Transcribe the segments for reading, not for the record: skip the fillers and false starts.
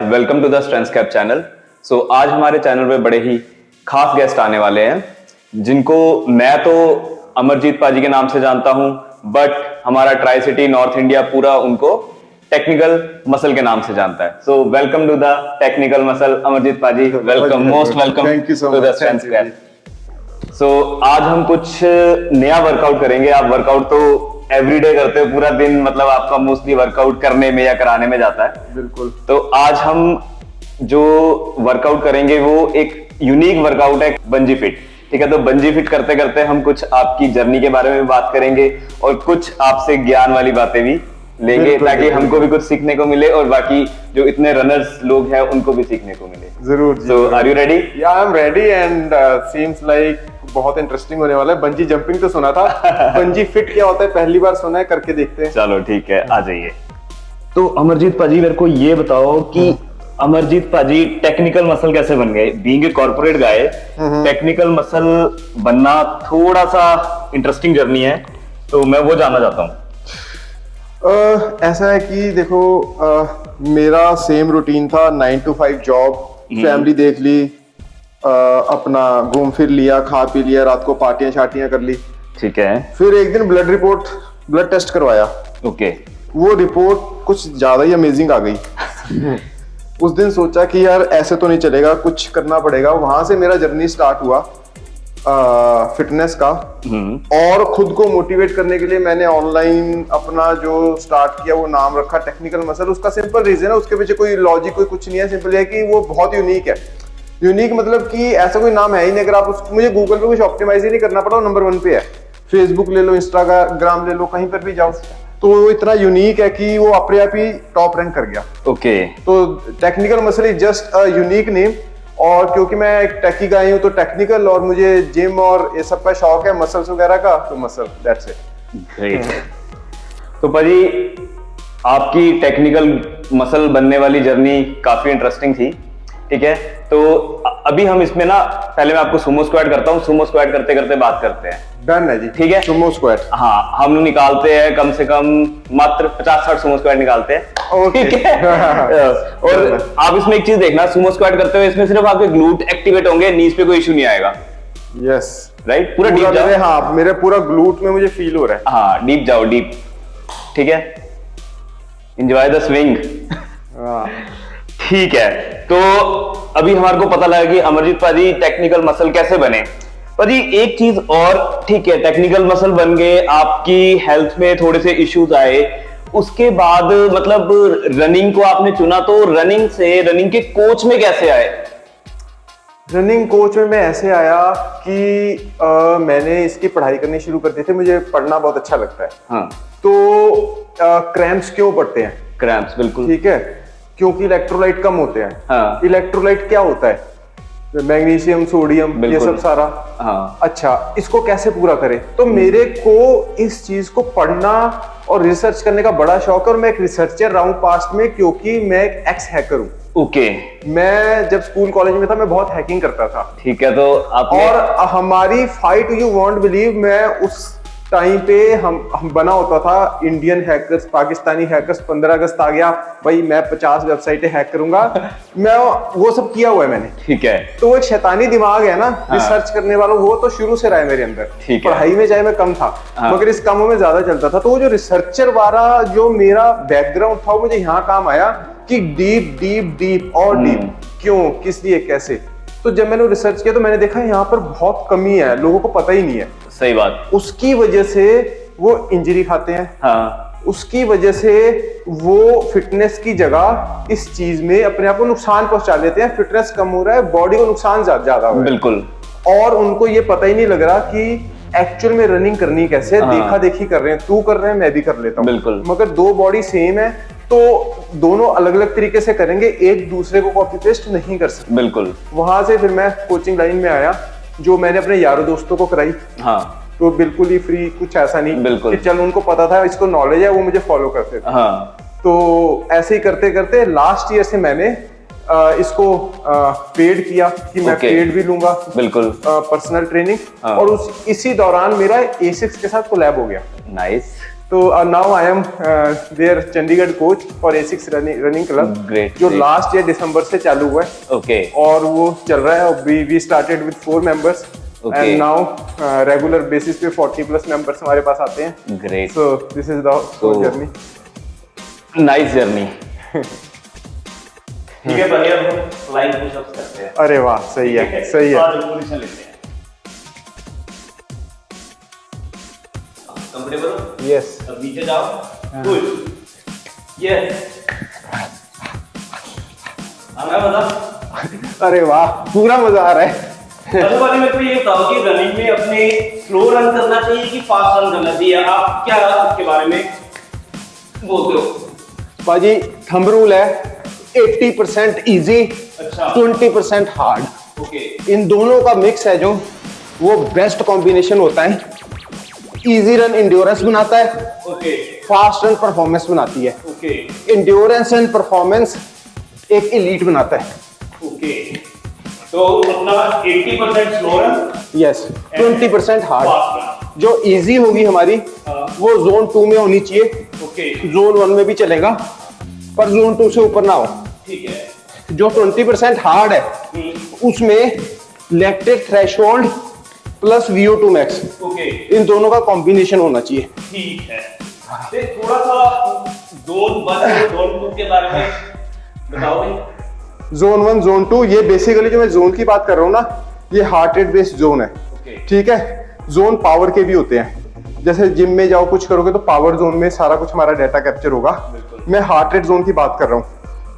Welcome to the Strength Cap channel. So आज हमारे channel पे बड़े ही खास गेस्ट आने वाले हैं जिनको मैं तो अमरजीत पाजी के नाम से जानता हूं, बट हमारा ट्राई सिटी नॉर्थ इंडिया पूरा उनको टेक्निकल मसल के नाम से जानता है। So welcome to the Technical Muscle Amarjeet paaji, welcome, most welcome to the Strength Cap. So आज हम कुछ नया वर्कआउट करेंगे। आप वर्कआउट तो एवरीडे करते हो, पूरा दिन मतलब आपका मोस्टली वर्कआउट करने में या कराने में जाता है। बिल्कुल। तो आज हम जो वर्कआउट करेंगे वो एक यूनिक वर्कआउट है, बंजी फिट। ठीक है, तो बंजी फिट करते करते हम कुछ आपकी जर्नी के बारे में बात करेंगे और कुछ आपसे ज्ञान वाली बातें भी लेंगे ताकि हमको भी कुछ सीखने को मिले और बाकी जो इतने रनर्स लोग हैं उनको भी सीखने को मिले। जरूर। सो आर यू रेडी? या I am ready and seems like बहुत इंटरेस्टिंग होने वाला है। बंजी जंपिंग तो सुना था, बंजी फिट क्या होता है पहली बार सुना है, करके देखते हैं। चलो ठीक है, आ जाइए। तो अमरजीत पाजी मेरे को ये बताओ कि अमरजीत पाजी टेक्निकल मसल कैसे बन गए? Being a corporate guy, technical muscle बनना थोड़ा सा इंटरेस्टिंग जर्नी है, तो मैं वो जानना चाहता हूँ। ऐसा है कि देखो, मेरा सेम रूटीन था, 9 to 5 जॉब, फैमिली देख ली, अपना घूम फिर लिया, खा पी लिया, रात को पार्टियां शार्टियां कर ली। ठीक है। फिर एक दिन ब्लड टेस्ट करवाया। ओके। वो रिपोर्ट कुछ ज्यादा ही अमेजिंग आ गई। उस दिन सोचा कि यार ऐसे तो नहीं चलेगा, कुछ करना पड़ेगा। वहां से मेरा जर्नी स्टार्ट हुआ फिटनेस का। और खुद को मोटिवेट करने के लिए मैंने ऑनलाइन अपना जो स्टार्ट किया वो नाम रखा टेक्निकल मसल। उसका सिंपल रीजन है, उसके पीछे कोई लॉजिक कोई कुछ नहीं है, सिंपल है कि वो बहुत यूनिक है। यूनिक मतलब कि ऐसा कोई नाम है ही नहीं। अगर आप मुझे गूगल पे कुछ ऑप्टिमाइज ही नहीं करना पड़ा, नंबर 1 पे है। फेसबुक ले लो, इंस्टाग्राम ले लो, कहीं पर भी जाओ, तो वो इतना यूनिक है कि वो अपने आप ही टॉप रैंक कर गया। ओके। तो technical muscle is just a unique name. और क्योंकि मैं एक टेकी गाय हूँ तो टेक्निकल, और मुझे जिम और ये सब का शौक है, मसल्स वगैरह का, तो मसल, दैट्स इट। ग्रेट। तो पाजी आपकी टेक्निकल मसल बनने वाली जर्नी काफी इंटरेस्टिंग थी। ठीक है, तो अभी हम इसमें ना पहले मैं आपको सुमो स्क्वाट करता हूँ, सुमो स्क्वाट करते करते बात करते हैं। डन है जी। ठीक है, सुमो स्क्वाट। हाँ, हम निकालते हैं कम से कम मात्र 50-60 सुमो स्क्वाट निकालते हैं। ओके। ठीक है। और आप इसमें एक चीज देखना, सुमो स्क्वाट करते हुए इसमें सिर्फ आपके ग्लूट एक्टिवेट होंगे, नीज पे कोई इशू नहीं आएगा। यस। राइट, पूरा डीप जाओ। हाँ, मेरे पूरा ग्लूट में मुझे फील हो रहा है। हाँ, डीप जाओ, डीप। ठीक है, एंजॉय द स्विंग। ठीक है, तो अभी हमारे को पता लगा कि अमरजीत पाजी टेक्निकल मसल कैसे बने। पाजी एक चीज और, ठीक है, टेक्निकल मसल बन गए, आपकी हेल्थ में थोड़े से इश्यूज आए, उसके बाद मतलब रनिंग को आपने चुना, तो रनिंग से रनिंग के कोच में कैसे आए? रनिंग कोच में मैं ऐसे आया कि मैंने इसकी पढ़ाई करनी शुरू कर दी थी। मुझे पढ़ना बहुत अच्छा लगता है। हाँ। तो क्रैम्प्स क्यों पड़ते हैं? क्रैम्प्स, बिल्कुल ठीक है, क्योंकि इलेक्ट्रोलाइट कम होते हैं। हाँ। इलेक्ट्रोलाइट क्या होता है? मैग्नीशियम, सोडियम, ये सब सारा। हाँ। अच्छा, इसको कैसे पूरा करें? तो मेरे को इस चीज को पढ़ना और रिसर्च करने का बड़ा शौक है, और मैं एक रिसर्चर रहा हूँ पास्ट में, क्योंकि मैं एक एक्स हैकर हूँ। ओके। मैं जब स्कूल कॉलेज में था मैं बहुत हैकिंग करता था। ठीक है, तो आपने... और हमारी फाइट, यू वॉन्ट बिलीव, मैं उस टाइम पे हम बना होता था इंडियन हैकर्स, पाकिस्तानी हैकर्स। 15 अगस्त आ गया भाई, मैं 50 वेबसाइटें हैक करूंगा, मैं वो सब किया हुआ है मैंने। ठीक है। तो वो एक शैतानी दिमाग है ना, रिसर्च करने वाला, वो तो शुरू से रहा है मेरे अंदर। ठीक है। पढ़ाई में चाहे मैं कम था, मगर इस कामों में ज्यादा चलता था। तो वो जो रिसर्चर वाला जो मेरा बैकग्राउंड था, वो मुझे यहाँ काम आया कि डीप डीप डीप और डीप, क्यों, किस लिए, कैसे। तो जब मैंने रिसर्च किया तो मैंने देखा यहाँ पर बहुत कमी है, लोगों को पता ही नहीं है। सही बात। उसकी वजह से वो इंजरी खाते हैं। हाँ। उसकी वजह से वो फिटनेस की जगह इस चीज में अपने आप को नुकसान पहुंचा लेते हैं। फिटनेस कम हो रहा है, बॉडी को नुकसान ज्यादा हो रहा है। बिल्कुल। और उनको ये पता ही नहीं लग रहा कि एक्चुअल में रनिंग करनी कैसे है। देखा देखी कर रहे हैं, तू कर रहे हैं, मैं भी कर लेता हूँ। बिल्कुल। मगर दो बॉडी सेम है, तो दोनों अलग अलग तरीके से करेंगे, एक दूसरे को कॉपी पेस्ट नहीं कर सकते। बिल्कुल। वहां से फिर मैं कोचिंग लाइन में आया, जो मैंने अपने यारों दोस्तों को कराई। हाँ। तो बिल्कुल ही फ्री, कुछ ऐसा नहीं। बिल्कुल। कि चल, उनको पता था, इसको नॉलेज है, वो मुझे फॉलो करते थे। हाँ। तो ऐसे ही करते करते लास्ट ईयर से मैंने इसको पेड किया कि मैं पेड भी लूंगा। बिल्कुल। Personal training. और इसी दौरान मेरा एसिक्स के साथ कोलैब हो गया। नाइस। तो now I am there Chandigarh coach for A6 running club, Great, जो great. लास्ट ईयर दिसंबर से चालू हुआ है ओके और वो चल रहा है। We started with 4 members Okay. And now regular basis पे 40+ मेंबर्स हमारे पास आते हैं। Great so this is the journey. Nice journey. ठीक है, बढ़िया। हम फ्लाइंग पुशअप्स करते हैं। अरे वाह, सही है, सही है। और पोजीशन लेते हैं। कंफर्टेबल हो? यस। अब नीचे जाओ। गुड। यस। हमें मजा? अरे वाह, पूरा मजा आ रहा है। सबसे पहले मेरे को ये बताओ कि रनिंग में अपने स्लो रन करना चाहिए कि फास्ट रन करना चाहिए? आप क्या इसके बारे में बोलते हो? बाजी थंब रूल है 80% इजी, अच्छा। 20% हार्ड। ओके। इन दोनों का मिक्स है जो, वो बेस्ट कॉम्बिनेशन होता है। इजी रन इंड्योरेंस बनाता है, ओके। फास्ट रन परफॉर्मेंस बनाती है। ओके। इंड्योरेंस एंड परफॉर्मेंस एक एलीट बनाता है। ओके। तो अपना 80% slow run, yes, 20% hard. Fast run. जो इजी होगी हमारी हाँ। वो जोन 2 में होनी चाहिए। ओके। जोन 1 में भी चलेगा, पर जोन 2 से ऊपर ना हो। ठीक है। जो 20% हार्ड है उसमें lactate threshold plus VO2 max, okay. इन दोनों का कॉम्बिनेशन होना चाहिए। ठीक है। तो थोड़ा सा जोन 1 और जोन 2 के बारे में बताओ भाई। जोन 1 जोन 2, ये बेसिकली जो मैं जोन की बात कर रहा हूँ ना, ये हार्ट रेट बेस्ड जोन है। ओके। ठीक है। जोन पावर के भी होते हैं, जैसे जिम में जाओ कुछ करोगे तो पावर जोन में सारा कुछ हमारा डाटा कैप्चर होगा। बिल्कुल। मैं हार्ट रेट जोन की बात कर रहा हूँ।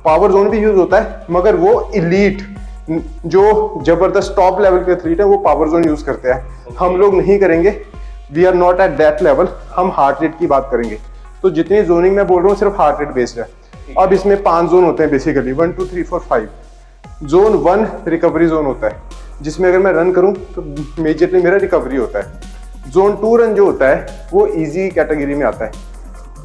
पावर जोन भी यूज होता है, मगर वो इलीट जो जबरदस्त टॉप लेवल के एथलीट है वो पावर जोन यूज करते हैं। हम लोग नहीं करेंगे, we are not at that level. हम हार्ट रेट की बात करेंगे। तो जितनी जोनिंग मैं बोल रहा हूँ सिर्फ हार्ट रेट बेस्ड है। अब इसमें 5 जोन होते हैं बेसिकली, 1 2 3 4 5। जोन 1 रिकवरी जोन होता है, जिसमें अगर मैं रन करूं तो मेजरली मेरा रिकवरी होता है। जोन 2 रन जो होता है वो इजी कैटेगरी में आता है।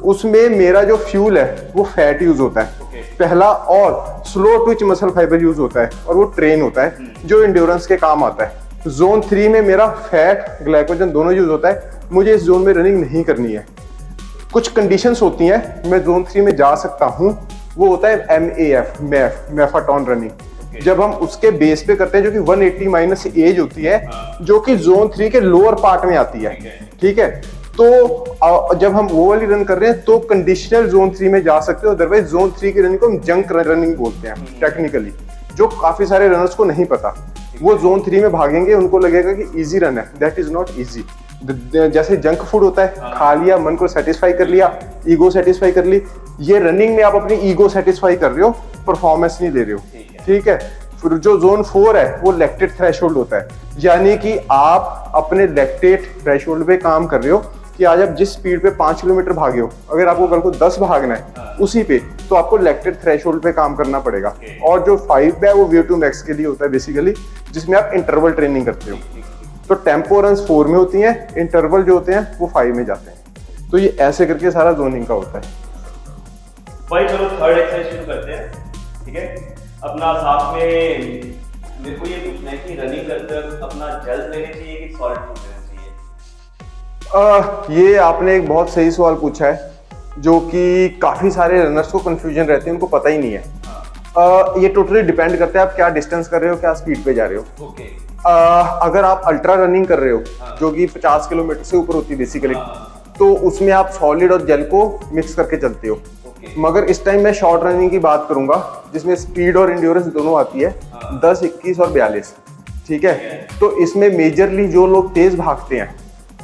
उसमें मेरा जो फ्यूल है वो फैट यूज होता है पहला, और slow Twitch muscle fibre use होता है, और वो ट्रेन होता है जो इंड्योरेंस के काम आता है। जोन 3 में मेरा फैट ग्लाइकोजन दोनों यूज होता है। मुझे इस जोन में रनिंग नहीं करनी है। कुछ कंडीशंस होती हैं, मैं जोन 3 में जा सकता हूं। वो होता है MAF, मैफाटॉन रनिंग। जब हम उसके बेस पे करते हैं, जो कि 180 माइनस एज होती है, जो कि जोन 3 के लोअर पार्ट में आती है। ठीक है। तो जब हम वो वाली रन कर रहे हैं तो कंडीशनल जोन 3 में जा सकते हो। अदरवाइज जोन 3 की रनिंग को हम जंक रनिंग बोलते हैं टेक्निकली, जो काफी सारे रनर्स को नहीं पता। वो जोन 3 में भागेंगे, उनको लगेगा कि इजी रन है। That is not easy. जैसे जंक फूड होता है, खा लिया, मन को सेटिस्फाई कर लिया, ईगो सेटिस्फाई कर ली। ये रनिंग में आप अपनी ईगो सेटिस्फाई कर रहे हो, परफॉर्मेंस नहीं दे रहे हो। ठीक है। फिर जो जोन 4 है वो लैक्टेट थ्रेशोल्ड होता है, यानी कि आप अपने लैक्टेट थ्रेशोल्ड पे काम कर रहे हो कि आज आप जिस स्पीड पे 5 किलोमीटर भागे हो, अगर आपको कल को 10 भागना है उसी पे, तो आपको लैक्टेट थ्रेशोल्ड पे काम करना पड़ेगा। और जो 5 है वो VO2 मैक्स के लिए होता है बेसिकली, जिसमें आप इंटरवल ट्रेनिंग करते हो। तो टेम्पो रन्स 4 में होती हैं, इंटरवल जो होते हैं वो 5 में जाते हैं। तो ये ऐसे करके सारा जोनिंग का होता है। भाई चलो थर्ड एक्सरसाइज शुरू करते हैं। ठीक है। अपना साथ में मेरे को ये पूछना है कि रनिंग करते वक्त अपना जेल लेने चाहिए कि सॉलिड फूड लेना चाहिए? ये आपने एक बहुत सही सवाल पूछा है, जो कि काफी सारे रनर्स को कंफ्यूजन रहती है, उनको पता ही नहीं है। ये टोटली डिपेंड करता है आप क्या डिस्टेंस कर रहे हो, क्या स्पीड पे जा रहे हो। ओके। अगर आप अल्ट्रा रनिंग कर रहे हो, जो कि 50 किलोमीटर से ऊपर होती है बेसिकली, तो उसमें आप सॉलिड और जेल को मिक्स करके चलते हो। मगर इस टाइम मैं शॉर्ट रनिंग की बात करूंगा, जिसमें स्पीड और इंड्योरेंस दोनों आती है, 10, 21 और 42। ठीक है। तो इसमें मेजरली जो लोग तेज भागते हैं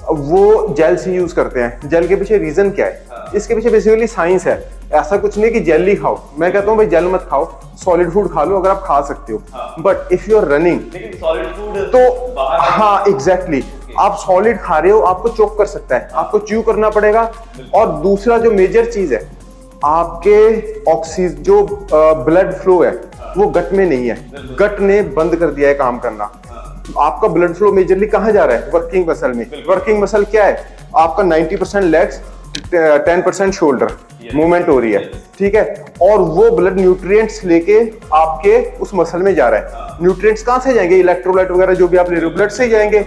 वो जेल से यूज करते हैं। जेल के पीछे रीजन क्या है? इसके पीछे बेसिकली साइंस है। ऐसा कुछ नहीं कि जेल ही खाओ, मैं कहता हूँ भाई जेल मत खाओ, सॉलिड फूड खा लो अगर आप खा सकते हो। But if you are running, लेकिन सॉलिड फूड तो हाँ एग्जैक्टली, आप सॉलिड खा रहे हो, आपको चोक कर सकता है, आपको च्यू करना पड़ेगा। और दूसरा जो मेजर चीज है, आपके ऑक्सीजन जो ब्लड फ्लो है वो गट में नहीं है, गट ने बंद कर दिया है काम करना। आपका ब्लड फ्लो मेजरली कहाँ जा रहा है? वर्किंग मसल में। वर्किंग मसल क्या है? आपका 90% लेग्स, 10% शोल्डर मूवमेंट हो रही है। ठीक है। और वो ब्लड न्यूट्रिएंट्स लेके आपके उस मसल में जा रहा है। न्यूट्रिएंट्स कहाँ से जाएंगे? इलेक्ट्रोलाइट वगैरह जो भी आप ले रहे हो, ब्लड से ही जाएंगे।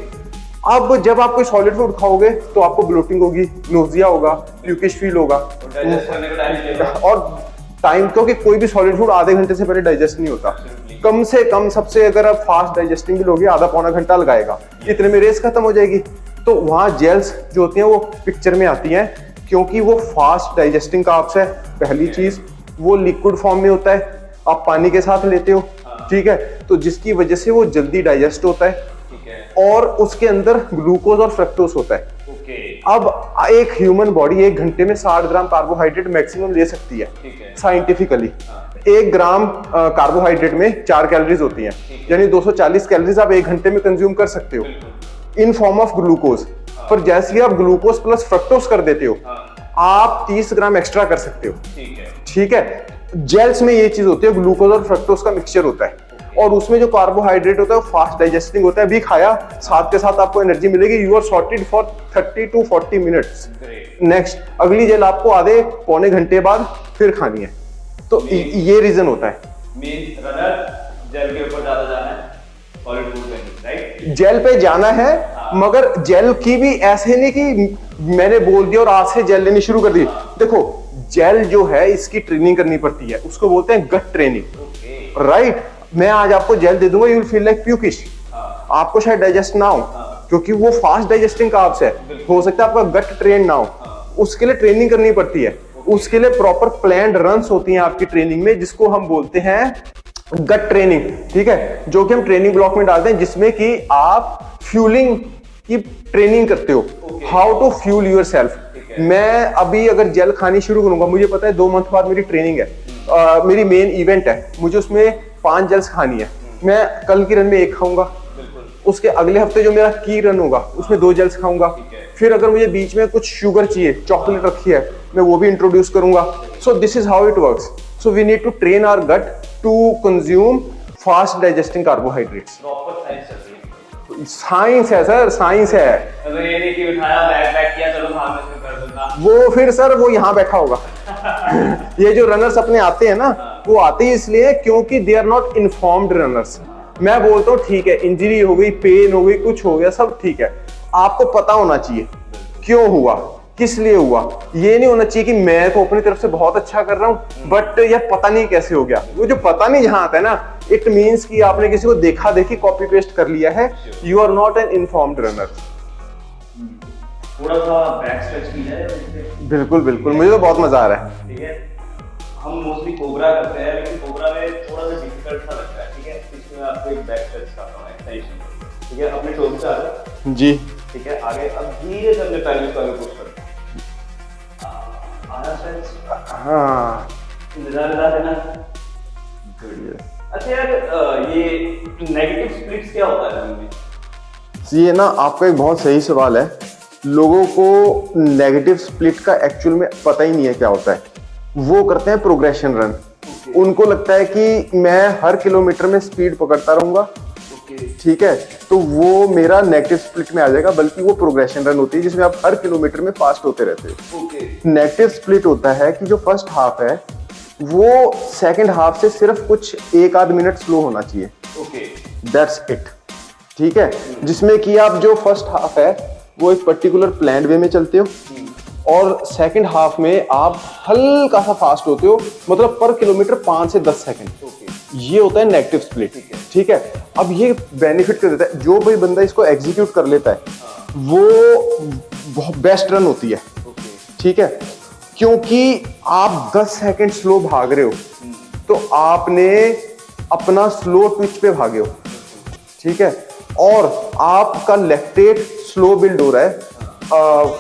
अब जब आप कोई सॉलिड फूड खाओगे तो आपको ब्लोटिंग होगी, नोजिया होगा, प्यूकिश फील होगा, डाइजेस्ट करने का टाइम लेगा। और टाइम तो कि कोई भी सॉलिड फूड आधे घंटे से पहले डाइजेस्ट नहीं होता। कम से कम सबसे अगर आप फास्ट डाइजेस्टिंग भी लोगे आधा पौना घंटा लगाएगा, इतने में रेस खत्म हो जाएगी। तो वहाँ जेल्स जो होती हैं वो पिक्चर में आती हैं क्योंकि वो फास्ट डाइजेस्टिंग कार्ब्स है। पहली चीज वो लिक्विड फॉर्म में होता है, आप पानी के साथ लेते हो, ठीक है, तो जिसकी वजह से वो जल्दी डाइजेस्ट होता है, ठीक है। और उसके अंदर ग्लूकोज और फ्रक्टोज होता है। ओके, अब एक ह्यूमन बॉडी 1 घंटे में 60 ग्राम कार्बोहाइड्रेट मैक्सिमम ले सकती है ठीक है। साइंटिफिकली। 1 ग्राम कार्बोहाइड्रेट में 4 कैलोरीज होती हैं, यानी 240 कैलोरीज आप 1 घंटे में कंज्यूम कर सकते हो इन फॉर्म ऑफ ग्लूकोज। पर जैसे ही आप ग्लूकोज प्लस फ्रक्टोज कर देते हो, आप 30 ग्राम एक्स्ट्रा कर सकते हो, ठीक है। ठीक है। जेल्स में ये चीज होती है, ग्लूकोज और फ्रक्टोज का मिक्सचर होता है, और उसमें जो कार्बोहाइड्रेट होता है वो फास्ट डाइजेस्टिंग होता है। अभी खाया, साथ के साथ आपको एनर्जी मिलेगी, you are sorted for 30 to 40 minutes. Next अगली जेल आपको आधे पौने घंटे बाद फिर खानी है। तो ये रीजन होता है। मीन रनर जेल के ऊपर ज्यादा जाना है, सॉलिड फूड पे नहीं, राइट? जेल पे जाना है, मगर जेल की भी ऐसे नहीं कि मैंने बोल दिया और आज से जेल लेनी शुरू कर दी। देखो जेल जो है इसकी ट्रेनिंग करनी पड़ती है, उसको बोलते हैं गट ट्रेनिंग, राइट? मैं आज आपको जेल दे दूंगा, you will feel like pukish, आपको शायद डाइजेस्ट ना हो क्योंकि वो फास्ट डाइजेस्टिंग कार्ब्स है, हो सकता है आपका गट ट्रेन ना हो, उसके लिए ट्रेनिंग करनी पड़ती है। उसके लिए प्रॉपर प्लान्ड रन्स होती हैं आपकी ट्रेनिंग में, जिसको हम बोलते हैं गट ट्रेनिंग, ठीक है, जो कि हम ट्रेनिंग ब्लॉक में डालते हैं, जिसमें कि आप फ्यूलिंग की ट्रेनिंग करते हो, how to fuel yourself. मैं अभी अगर जेल खानी शुरू करूंगा, मुझे पता है 2 मंथ बाद मेरी ट्रेनिंग है, मेरी मेन इवेंट है, मुझे उसमें 5 जेल्स खानी है। मैं कल की रन में 1 खाऊंगा, उसके अगले हफ्ते जो मेरा की रन होगा उसमें 2 जेल्स खाऊंगा, फिर अगर मुझे बीच में कुछ शुगर चाहिए, चॉकलेट रखी है, मैं वो भी इंट्रोड्यूस करूंगा। So this is how it works. So we need to train our gut to consume fast digesting carbohydrates. Proper science चल रही है। साइंस है सर, साइंस है। अगर ये नहीं कि उठाया बैग किया, चलो भाग में से कर दूंगा, वो फिर सर वो यहाँ बैठा होगा। ये जो रनर्स अपने आते हैं ना, वो आते ही इसलिए क्योंकि they are not informed runners. मैं बोलता हूँ ठीक है, इंजरी हो गई, पेन हो गई, कुछ हो गया, सब ठीक है, आपको पता होना चाहिए क्यों हुआ, किस लिए हुआ। ये नहीं होना चाहिए कि मैं तो अपनी तरफ से बहुत अच्छा कर रहा हूँ बट यार पता नहीं कैसे हो गया। वो जो पता नहीं जहां आता है ना, इट मीन्स कि आपने किसी को देखा देखी कॉपी पेस्ट कर लिया है, you are not an informed runner. थोड़ा सा बैक स्ट्रेच की है। बिल्कुल बिल्कुल, मुझे तो बहुत मजा आ रहा है। ठीक है, हम मोस्टली कोबरा करते हैं, लेकिन कोबरा में थोड़ा सा डिफिकल्ट सा लगता है। ठीक है, इसमें आपको एक बैक स्ट्रेच करना है, एक्सरसाइज। ठीक है, अपने टोज पे आ जाओ जी, ठीक है, आगे अब धीरे से अपने पैर को आगे पुश करो। आना स्ट्रेच, हाँ इंतजार देना। अच्छा यार, ये नेगेटिव स्प्लिट्स क्या होता है रनिंग में? ये ना आपका एक बहुत सही सवाल है। लोगों को नेगेटिव स्प्लिट का एक्चुअल में पता ही नहीं है क्या होता है। वो करते हैं प्रोग्रेशन रन। उनको लगता है कि मैं हर किलोमीटर में स्पीड पकड़ता रहूंगा, ठीक है, तो वो मेरा नेगेटिव स्प्लिट में आ जाएगा, बल्कि वो प्रोग्रेशन रन होती है जिसमें आप हर किलोमीटर में फास्ट होते रहते हो। नेगेटिव स्प्लिट होता है कि जो फर्स्ट हाफ है वो सेकंड हाफ से सिर्फ कुछ 1-8 मिनट स्लो होना चाहिए। दैट्स इट, ठीक है, जिसमें कि आप जो फर्स्ट हाफ है वो एक पर्टिकुलर प्लान्ड वे में चलते हो और सेकंड हाफ में आप हल्का सा फास्ट होते हो, मतलब पर किलोमीटर 5 से 10 सेकंड। ये होता है नेगेटिव स्प्लिट, ठीक है। अब ये बेनिफिट कर देता है, जो भाई बंदा इसको एग्जीक्यूट कर लेता है वो बहुत बेस्ट रन होती है, ठीक है, क्योंकि आप 10 सेकंड स्लो भाग रहे हो तो आपने अपना स्लो ट्विच पे भागे हो, ठीक है, और आपका लैक्टेट स्लो बिल्ड हो रहा है,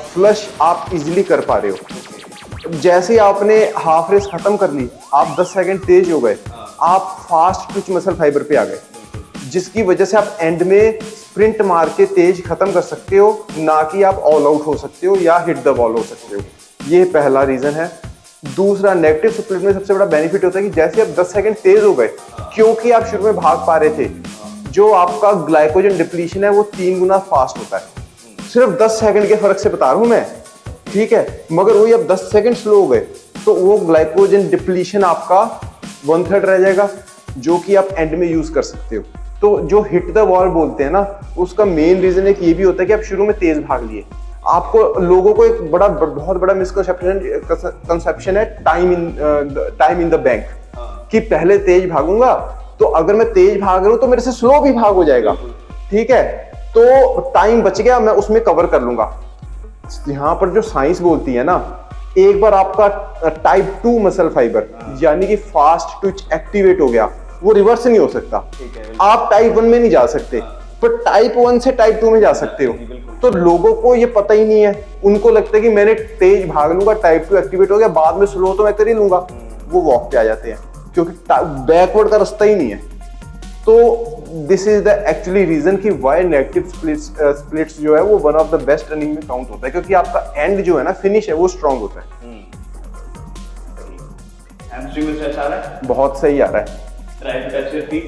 फ्लश आप इजीली कर पा रहे हो। जैसे ही आपने हाफ रेस खत्म कर ली, आप 10 सेकंड तेज हो गए, आप फास्ट ट्विच मसल फाइबर पे आ गए, जिसकी वजह से आप एंड में स्प्रिंट मार के तेज खत्म कर सकते हो, ना कि आप ऑल आउट हो सकते हो या हिट द बॉल हो सकते हो। ये पहला रीजन है। दूसरा, नेगेटिव स्प्लिट में सबसे बड़ा बेनिफिट होता है कि जैसे आप 10 सेकंड तेज हो गए, क्योंकि आप शुरू में भाग पा रहे थे, जो आपका ग्लाइकोजन डिप्लीशन है वो 3 गुना फास्ट होता है। सिर्फ 10 सेकंड के फर्क से बता रहा हूं मैं, ठीक है, मगर वही अब 10 सेकंड स्लो हो गए तो वो ग्लाइकोजन डिप्लीशन आपका 1/3 रह जाएगा, जो कि आप एंड में यूज कर सकते हो। तो जो हिट द वॉल बोलते हैं ना, उसका मेन रीजन एक ये भी होता है कि आप शुरू में तेज भाग लिए। आपको लोगों को एक बहुत बड़ा मिसकंसेप्शन है टाइम इन द बैंक, कि पहले तेज भागूंगा तो अगर मैं तेज भाग रहा हूं तो मेरे से स्लो भी भाग हो जाएगा, ठीक है, तो टाइम बच गया, मैं उसमें कवर कर लूंगा। यहाँ पर जो साइंस बोलती है ना, एक बार आपका टाइप 2 मसल फाइबर यानी कि फास्ट ट्विच एक्टिवेट हो गया, वो रिवर्स नहीं हो सकता। आप टाइप 1 में नहीं जा सकते, पर टाइप 1 से टाइप 2 में जा सकते हो। तो लोगों को ये पता ही नहीं है, उनको लगता है कि मैंने तेज भाग लूंगा, टाइप 2 एक्टिवेट हो गया, बाद में स्लो तो मैं कर ही लूंगा, वो वॉक पे आ जाते हैं, क्योंकि बैकवर्ड का रास्ता ही नहीं है। तो this is the actually reason कि व्हाई नेगेटिव स्प्लिट्स जो है वो one of the best running में काउंट होता है, क्योंकि आपका एंड जो है ना, फिनिश है, वो स्ट्रांग होता है। हैमस्ट्रिंग में स्ट्रेच आ रहा है, बहुत सही आ रहा है। Try to touch your feet.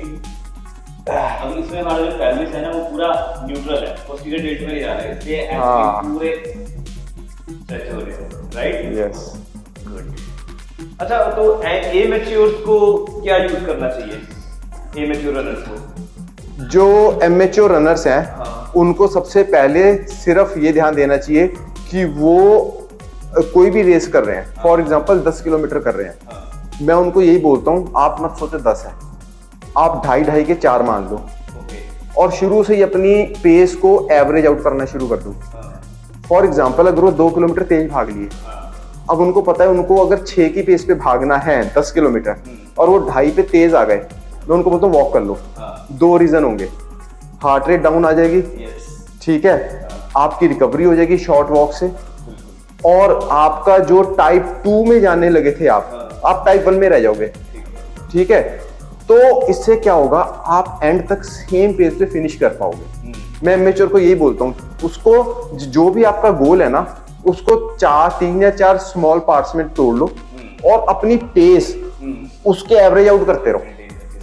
अब इसमें हमारा जो pelvis है ना, वो पूरा न्यूट्रल है, पोस्टीरियर टिल्ट में नहीं जा रहा है, इसलिए हैमस्ट्रिंग पूरे स्ट्रेच हो रहे हैं, राइट? यस। अच्छा, तो एमेच्योर्स को क्या यूज करना चाहिए, एमेच्योर रनर्स को? जो एमेच्योर रनर्स हैं, हाँ। उनको सबसे पहले सिर्फ ये ध्यान देना चाहिए कि वो कोई भी रेस कर रहे हैं, फॉर एग्जांपल 10 किलोमीटर कर रहे हैं, हाँ। मैं उनको यही बोलता हूँ, आप मत सोचो 10 है, आप 2.5 के 4 मान लो, ओके, और शुरू से ही अपनी पेस को एवरेज आउट करना शुरू कर दो। हाँ, फॉर एग्जाम्पल अगर वो 2 किलोमीटर तेज भाग लिए, हाँ, अब उनको पता है उनको अगर 6 की पेस पे भागना है 10 किलोमीटर, और वो 2.5 पे तेज आ गए, मैं उनको बोलता हूँ वॉक कर लो। हाँ, 2 रीजन होंगे, हार्ट रेट डाउन आ जाएगी, यस, ठीक है, आपकी रिकवरी हो जाएगी शॉर्ट वॉक से, और आपका जो टाइप 2 में जाने लगे थे आप टाइप 1 में रह जाओगे, ठीक है। तो इससे क्या होगा, आप एंड तक सेम पेस पे फिनिश कर पाओगे। मैं एमेच्योर को यही बोलता हूँ, उसको जो भी आपका गोल है ना, उसको 3 या 4 स्मॉल पार्ट्स में तोड़ लो, और अपनी पेस उसके एवरेज आउट करते रहो।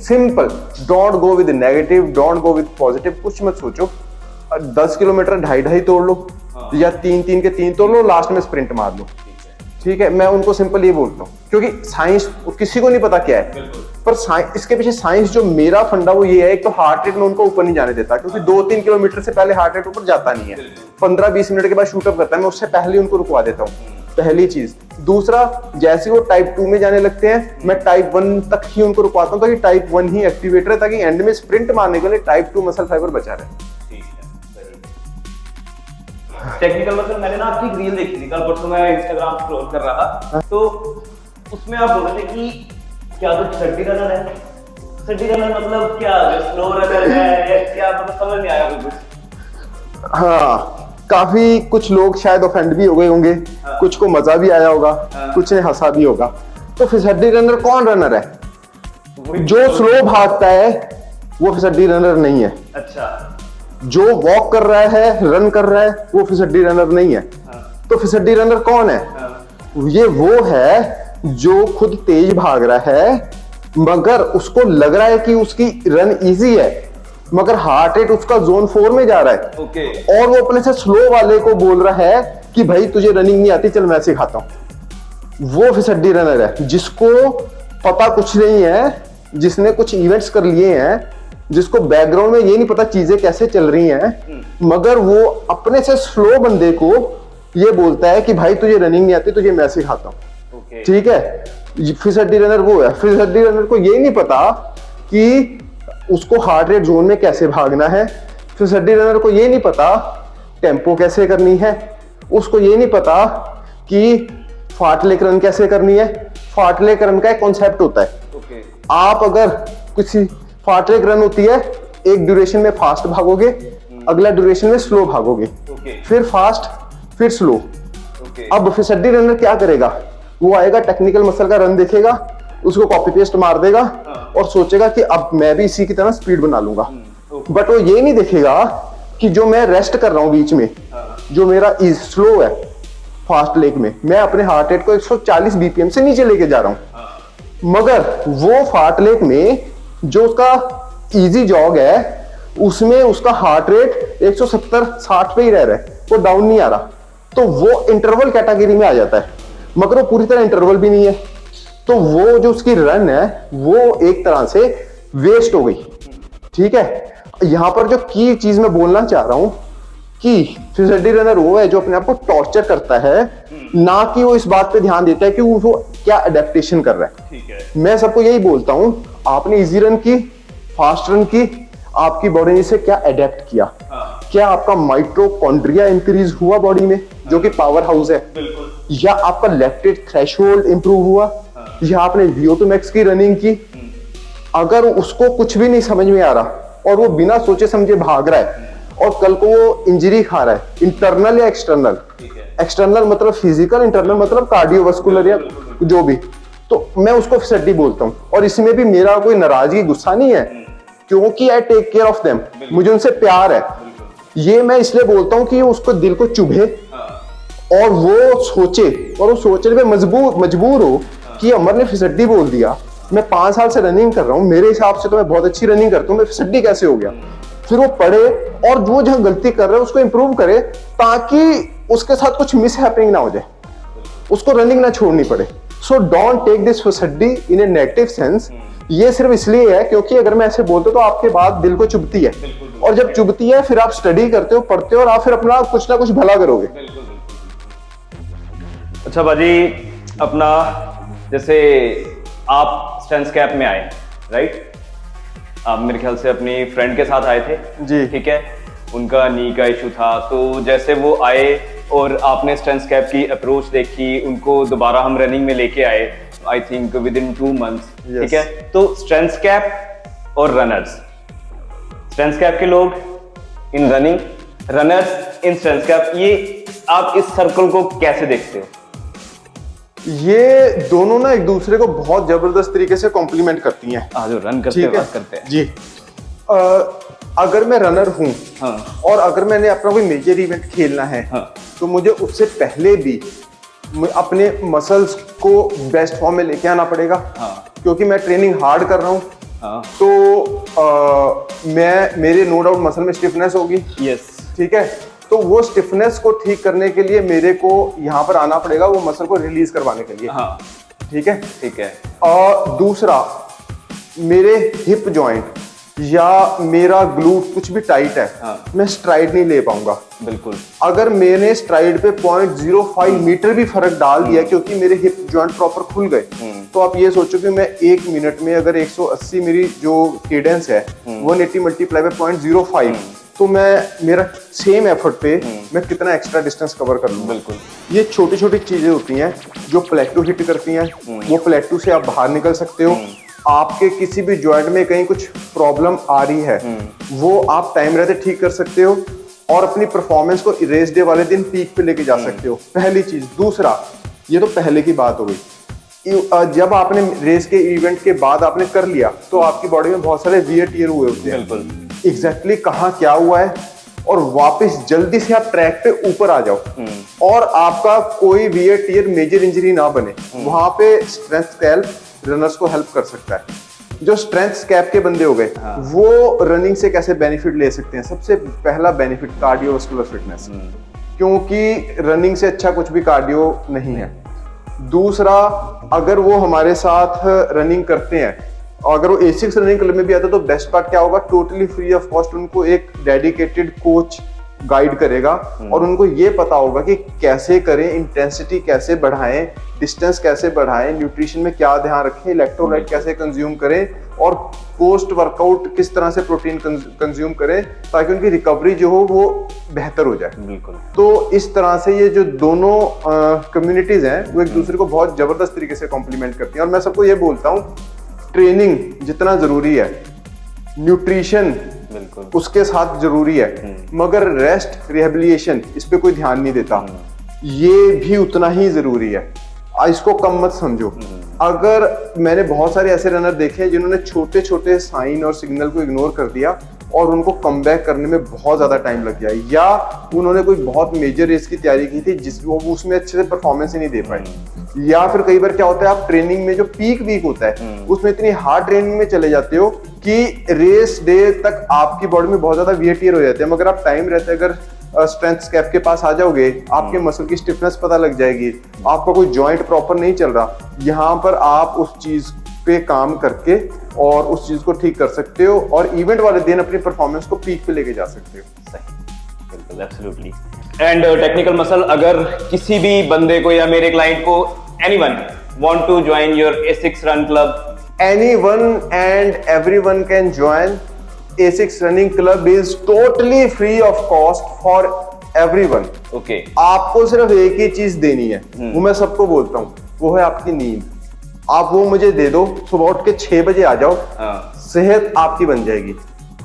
Simple, don't go with negative, don't go with positive, कुछ मत सोचो। 10 किलोमीटर 2.5 तोड़ लो, या 3 के 3 तोड़ लो, लास्ट में स्प्रिंट मार लो, ठीक है। मैं उनको सिंपल ये बोलता हूँ, क्योंकि साइंस किसी को नहीं पता क्या है, पर इसके पीछे साइंस जो मेरा फंडा वो ये है, एक तो हार्ट रेट में उनको ऊपर नहीं जाने देता, क्योंकि 2-3 किलोमीटर से पहले हार्ट रेट ऊपर जाता नहीं है, 15-20 मिनट के बाद शूटअप करता है, मैं उससे पहले उनको रुकवा देता हूँ, पहली चीज। दूसरा, जैसे वो टाइप 2 में जाने लगते हैं, मैं टाइप 1 तक ही उनको रुकवाता हूँ, ताकि टाइप 1 ही एक्टिवेट रहे, ताकि एंड में स्प्रिंट मारने के लिए टाइप 2 मसल फाइबर बचा रहे। टेक्निकल मसल, मैंने ना आपकी रील देखी थी कल परसों, मैं इंस्टाग्राम स्क्रॉल कर रहा था, तो उसमें आप बोल रहे थे कि क्या तो सड्डी रनर है। सड्डी रनर मतलब क्या, जो स्लो रनर है या क्या, मतलब समझ नहीं आया कुछ। हाँ, काफी कुछ लोग शायद ऑफेंड भी हो गए होंगे, हाँ। कुछ को मजा भी आया होगा, हाँ। कुछ ने हंसा भी होगा। तो फिसड्डी रनर कौन रनर है? जो स्लो भागता है वो फिसड्डी रनर नहीं है। अच्छा, जो वॉक कर रहा है, रन कर रहा है, वो फिसड्डी रनर नहीं है। हाँ, तो फिसड्डी रनर कौन है? हाँ, ये वो है जो खुद तेज भाग रहा है, मगर उसको लग रहा है कि उसकी रन इजी है, मगर हार्ट रेट उसका जोन 4 में जा रहा है, ओके, और वो अपने से स्लो वाले को बोल रहा है कि भाई तुझे रनिंग नहीं आती, चल मैं सिखाता हूं। वो फिसड्डी रनर है, जिसको पता कुछ नहीं है, जिसने कुछ इवेंट्स कर लिए हैं, जिसको बैकग्राउंड में ये नहीं पता चीजें कैसे चल रही हैं, मगर वो अपने से स्लो बंदे को ये बोलता है कि भाई तुझे रनिंग नहीं आती, तुझे मैं सिखाता हूं, ओके, ठीक है। फिसड्डी रनर वो है। फिसड्डी रनर को ये नहीं पता कि उसको हार्ट रेट जोन में कैसे भागना है, फिसड्डी रनर को ये नहीं पता टेम्पो कैसे करनी है, उसको ये नहीं पता कि फाटलेक रन कैसे करनी है। फाटलेक रन का एक कॉन्सेप्ट होता है, ओके, आप अगर किसी फाटलेक रन होती है, एक ड्यूरेशन में फास्ट भागोगे, अगला ड्यूरेशन में स्लो भागोगे, ओके, फिर फास्ट, फिर स्लो। ओके, अब फिसड्डी रनर क्या करेगा? वो आएगा, टेक्निकल मसल का रन देखेगा, उसको कॉपी पेस्ट मार देगा, और सोचेगा कि अब मैं भी इसी की तरह स्पीड बना लूंगा। बट वो ये नहीं देखेगा कि जो मैं रेस्ट कर रहा हूं बीच में, जो मेरा स्लो है फास्ट लेग में, मैं अपने हार्ट रेट को 140 बीपीएम से नीचे लेके जा रहा हूं, मगर वो फास्ट लेग में जो उसका इजी जॉग है, उसमें उसका हार्ट रेट 170-60 पे ही रह रहा है, वो डाउन नहीं आ रहा। तो वो इंटरवल कैटेगरी में आ जाता है, मगर वो पूरी तरह इंटरवल भी नहीं है। तो वो जो उसकी रन है वो एक तरह से वेस्ट हो गई, ठीक है, यहाँ पर जो की चीज मैं बोलना चाह रहा हूँ कि फिसड्डी रनर वो है जो अपने आप को टॉर्चर करता है, ना कि वो इस बात पे ध्यान देता है कि वो क्या अडेप्टेशन कर रहा है। ठीक है। मैं सबको यही बोलता हूँ, आपने इजी रन की, फास्ट रन की, आपकी बॉडी ने इसे क्या अडेप्ट किया? क्या आपका माइटोकॉन्ड्रिया इंक्रीज हुआ बॉडी में, जो कि पावर हाउस है? बिल्कुल। या आपका लैक्टेट थ्रेशोल्ड इंप्रूव हुआ? या आपने VO2 max की रनिंग की? अगर उसको कुछ भी नहीं समझ में आ रहा और वो बिना सोचे समझे भाग रहा है और कल को वो इंजरी खा रहा है, इंटरनल या एक्सटर्नल, एक्सटर्नल मतलब फिजिकल, इंटरनल मतलब कार्डियोवास्कुलर या जो भी, तो मैं उसको फिसड्डी बोलता हूँ। और इसमें भी मेरा कोई नाराजगी, गुस्सा नहीं है, क्योंकि I take care of them, मुझे उनसे प्यार है। ये मैं इसलिए बोलता हूँ कि उसको दिल को चुभे और वो सोचे, और वो सोचने पे मजबूर हो कि अमर ने फिसड्डी बोल दिया। मैं 5 साल से रनिंग कर रहा हूँ, मेरे हिसाब से तो मैं बहुत अच्छी रनिंग करता हूँ, मैं फिसड्डी कैसे हो गया? फिर वो पढ़े और वो जहां गलती कर रहे हैं उसको इंप्रूव करे, ताकि उसके साथ कुछ मिस हैपनिंग ना हो जाए, उसको रनिंग ना छोड़नी पड़े। सो डोंट टेक दिस फिसड्डी इन ए नेगेटिव सेंस। ये सिर्फ इसलिए है क्योंकि अगर मैं ऐसे बोलता तो आपके बात दिल को चुभती है, और जब चुभती है फिर आप स्टडी करते हो, पढ़ते हो, और आप फिर अपना कुछ ना कुछ भला करोगे। अच्छा बाजी, अपना जैसे आप स्ट्रेंथ कैप में आए, राइट? आप मेरे ख्याल से अपनी फ्रेंड के साथ आए थे जी। ठीक है, उनका नी का इशू था, तो जैसे वो आए और आपने स्ट्रेंथ कैप की अप्रोच देखी, उनको दोबारा हम रनिंग में लेके आए, I think with in 2 months, ठीक है? तो स्ट्रेंथ कैप और रनर्स, स्ट्रेंथ कैप के लोग इन running, runners in strength cap, ये आप इस सर्कल को कैसे देखते हो? ये दोनों ना एक दूसरे को बहुत जबरदस्त तरीके से कॉम्प्लीमेंट करती हैं। जो रन करते हैं, बात करते हैं जी। अगर मैं रनर हूं, हाँ। और अगर मैंने अपना कोई मेजर इवेंट खेलना है, हाँ। तो मुझे उससे पहले भी अपने मसल्स को बेस्ट फॉर्म में लेके आना पड़ेगा। हाँ। क्योंकि मैं ट्रेनिंग हार्ड कर रहा हूँ, हाँ। तो मेरे नो डाउट मसल में स्टिफनेस होगी। यस। ठीक है, तो वो स्टिफनेस को ठीक करने के लिए मेरे को यहाँ पर आना पड़ेगा, वो मसल को रिलीज करवाने के लिए। हाँ। ठीक है, ठीक है। और दूसरा, मेरे हिप जॉइंट या मेरा ग्लूट कुछ भी टाइट है, हाँ। मैं स्ट्राइड नहीं ले पाऊंगा। बिल्कुल। अगर मैंने स्ट्राइड पे 0.05 मीटर भी फर्क डाल दिया क्योंकि मेरे हिप जॉइंट प्रॉपर खुल गए, तो आप ये सोचो कि मैं 1 मिनट में अगर 180 मेरी जो केडेंस है 180 मल्टीप्लाई बाय 0.05, तो मेरा सेम एफर्ट पे मैं कितना एक्स्ट्रा डिस्टेंस कवर कर लूंगा। बिल्कुल। ये छोटी छोटी चीजें होती हैं जो प्लेटू हिट करती हैं। वो प्लेटू से आप बाहर निकल सकते हो। आपके किसी भी जॉइंट में कहीं कुछ प्रॉब्लम आ रही है, वो आप टाइम रहते ठीक कर सकते हो और अपनी परफॉर्मेंस को रेस डे वाले दिन पीक पे लेके जा सकते हो। पहली चीज। दूसरा, ये तो पहले की बात हो गई। जब आपने रेस के इवेंट के बाद आपने कर लिया, तो आपकी बॉडी में बहुत सारे वियर टियर हुए होते हैं। बिल्कुल। एग्जैक्टली कहाँ क्या हुआ है, और वापस जल्दी से आप ट्रैक पे ऊपर आ जाओ और आपका कोई वियर टियर मेजर इंजरी ना बने। वहां पे स्ट्रेंथ कैप रनर्स को हेल्प कर सकता है। जो स्ट्रेंथ कैप के बंदे हो गए, वो रनिंग से कैसे बेनिफिट ले सकते हैं? सबसे पहला बेनिफिट कार्डियोवास्कुलर फिटनेस, क्योंकि रनिंग से अच्छा कुछ भी कार्डियो नहीं है। दूसरा, अगर वो हमारे साथ रनिंग करते हैं, अगर वो A6 रनिंग क्लब में भी आता है, तो बेस्ट पार्ट क्या होगा, टोटली फ्री ऑफ कॉस्ट उनको एक डेडिकेटेड कोच गाइड करेगा और उनको ये पता होगा कि कैसे करें, इंटेंसिटी कैसे बढ़ाएं, डिस्टेंस कैसे बढ़ाएं, न्यूट्रिशन में क्या ध्यान रखें, इलेक्ट्रोलाइट कैसे कंज्यूम करें और पोस्ट वर्कआउट किस तरह से प्रोटीन कंज्यूम करें, ताकि उनकी रिकवरी जो हो वो बेहतर हो जाए। बिल्कुल। तो इस तरह से ये जो दोनों कम्युनिटीज हैं, वो एक दूसरे को बहुत जबरदस्त तरीके से कॉम्प्लीमेंट करती हैं। और मैं सबको ये बोलता हूँ, ट्रेनिंग जितना जरूरी है, न्यूट्रिशन बिल्कुल उसके साथ जरूरी है, मगर रेस्ट, रिहेबिलिटेशन इस पे कोई ध्यान नहीं देता। ये भी उतना ही जरूरी है, इसको कम मत समझो। अगर मैंने बहुत सारे ऐसे रनर देखे हैं जिन्होंने छोटे छोटे साइन और सिग्नल को इग्नोर कर दिया और उनको कम बैक करने में बहुत ज्यादा टाइम लग गया, या उन्होंने कोई बहुत मेजर रेस की तैयारी की थी जिस वो उसमें अच्छे से परफॉर्मेंस ही नहीं दे पाए, या फिर कई बार क्या होता है, आप ट्रेनिंग में जो पीक वीक होता है उसमें इतनी हार्ड ट्रेनिंग में चले जाते हो कि रेस डे तक आपकी बॉडी में बहुत ज्यादा वियर टियर हो जाते हैं। मगर आप टाइम रहते अगर स्ट्रेंथ कैप के पास आ जाओगे, आपके मसल की स्टिफनेस पता लग जाएगी, आपका कोई जॉइंट प्रॉपर नहीं चल रहा, यहाँ पर आप उस चीज पे काम करके और उस चीज को ठीक कर सकते हो और इवेंट वाले दिन अपनी परफॉर्मेंस को पीक पे लेके जा सकते हो। सही, बिल्कुल, एब्सोल्युटली। एंड टेक्निकल मसल, अगर किसी भी बंदे को या मेरे क्लाइंट को, anyone want to join your A6 run club, Anyone and everyone can join. A6 Running Club is totally free of cost for everyone. Okay, आपको सिर्फ एक ही चीज देनी है, वो मैं सबको बोलता हूँ, वो है आपकी नींद। आप वो मुझे दे दो, सुबह उठ के 6 बजे आ जाओ, सेहत आपकी बन जाएगी।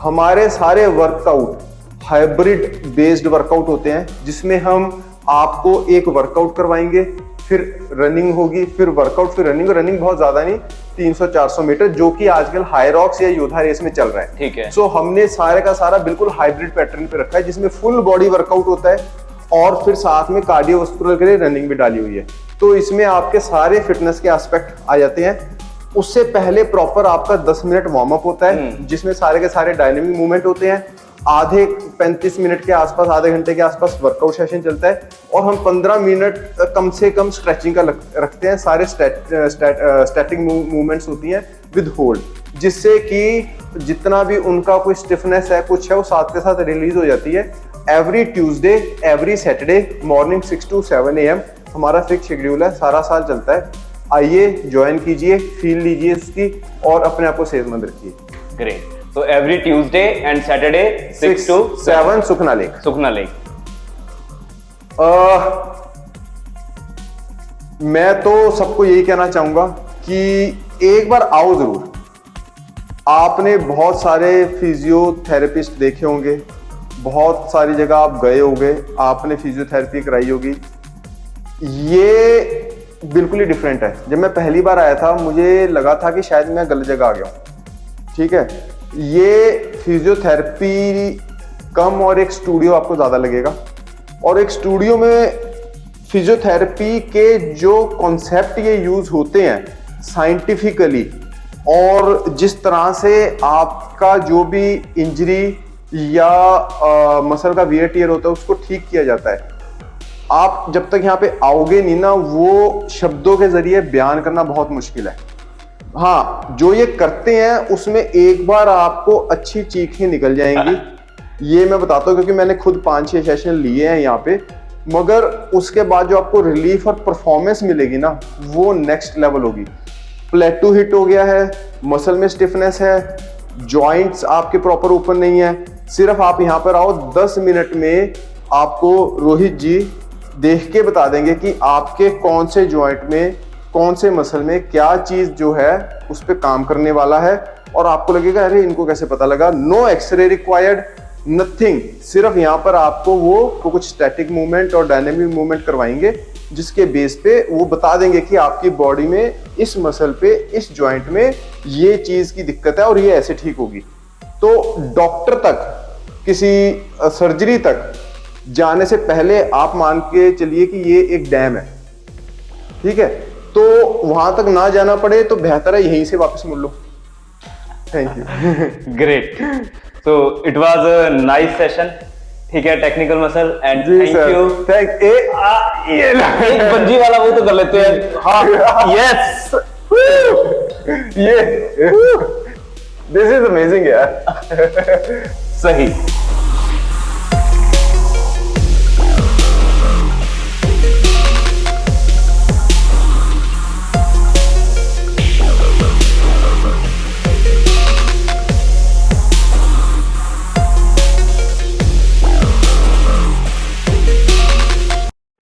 हमारे सारे वर्कआउट हाइब्रिड बेस्ड वर्कआउट होते हैं, जिसमें हम आपको एक वर्कआउट करवाएंगे, फिर रनिंग होगी, फिर वर्कआउट, फिर रनिंग बहुत ज्यादा नहीं, 300-400 मीटर, जो कि आजकल हाईरॉक्स या योद्धा रेस में चल रहा है। ठीक है। सो हमने सारे का सारा बिल्कुल हाइब्रिड पैटर्न पे रखा है, जिसमें फुल बॉडी वर्कआउट होता है और फिर साथ में कार्डियोवास्कुलर के लिए रनिंग भी डाली हुई है। तो इसमें आपके सारे फिटनेस के एस्पेक्ट आ जाते हैं। उससे पहले प्रॉपर आपका 10 मिनट वार्म अप होता है, जिसमें सारे के सारे डायनेमिक मूवमेंट होते हैं। आधे 35 मिनट के आसपास, आधे घंटे के आसपास वर्कआउट सेशन चलता है और हम 15 मिनट कम से कम स्ट्रेचिंग का रखते हैं। सारे स्टैटिक मूवमेंट्स होती हैं विद होल्ड, जिससे कि जितना भी उनका कोई स्टिफनेस है, कुछ है, वो साथ के साथ रिलीज हो जाती है। Every Tuesday, every Saturday morning 6 to 7 AM हमारा फिक्स शेड्यूल है, सारा साल चलता है। आइए, ज्वाइन कीजिए, फील लीजिए उसकी और अपने आप को सेहतमंद रखिए। ग्रेट। तो every Tuesday and Saturday 6 to 7 Sukhna lake. Sukhna lake. मैं तो सबको यही कहना चाहूंगा कि एक बार आओ जरूर। आपने बहुत सारे फिजियोथेरेपिस्ट देखे होंगे, बहुत सारी जगह आप गए होंगे, आपने फिजियोथेरेपी कराई होगी। ये बिल्कुल ही डिफरेंट है। जब मैं पहली बार आया था, मुझे लगा था कि शायद मैं गलत जगह आ गया हूँ। ठीक है, ये फिजियोथेरेपी कम और एक स्टूडियो आपको ज्यादा लगेगा, और एक स्टूडियो में फिजियोथेरेपी के जो कॉन्सेप्ट ये यूज होते हैं साइंटिफिकली, और जिस तरह से आपका जो भी इंजरी या मसल का वियर टियर होता है उसको ठीक किया जाता है, आप जब तक यहाँ पे आओगे नहीं ना, वो शब्दों के जरिए बयान करना बहुत मुश्किल है। हाँ, जो ये करते हैं उसमें एक बार आपको अच्छी चीखें निकल जाएंगी, ये मैं बताता हूँ, क्योंकि मैंने खुद 5-6 सेशन लिए हैं यहाँ पे। मगर उसके बाद जो आपको रिलीफ और परफॉर्मेंस मिलेगी ना, वो नेक्स्ट लेवल होगी। प्लेटू हिट हो गया है, मसल में स्टिफनेस है, जॉइंट्स आपके प्रॉपर ओपन नहीं है। सिर्फ आप यहाँ पर आओ, 10 मिनट में आपको रोहित जी देख के बता देंगे कि आपके कौन से जॉइंट में, कौन से मसल में क्या चीज जो है उस पर काम करने वाला है, और आपको लगेगा अरे इनको कैसे पता लगा। No X-ray required, nothing. सिर्फ यहाँ पर आपको वो कुछ स्टैटिक मूवमेंट और डायनेमिक मूवमेंट करवाएंगे, जिसके बेस पे वो बता देंगे कि आपकी बॉडी में इस मसल पे, इस जॉइंट में ये चीज की दिक्कत है और ये ऐसे ठीक होगी। तो डॉक्टर तक, किसी सर्जरी तक जाने से पहले आप मान के चलिए कि ये एक डैम है, ठीक है, तो वहां तक ना जाना पड़े तो बेहतर है यहीं से वापस मुड़ लो। Thank you. Great. So it was a nice session. ठीक है, Technical Muscle and thank you. एक बंजी वाला वो तो कर लेते हैं। हाँ, यस, ये दिस इज अमेजिंग यार। सही।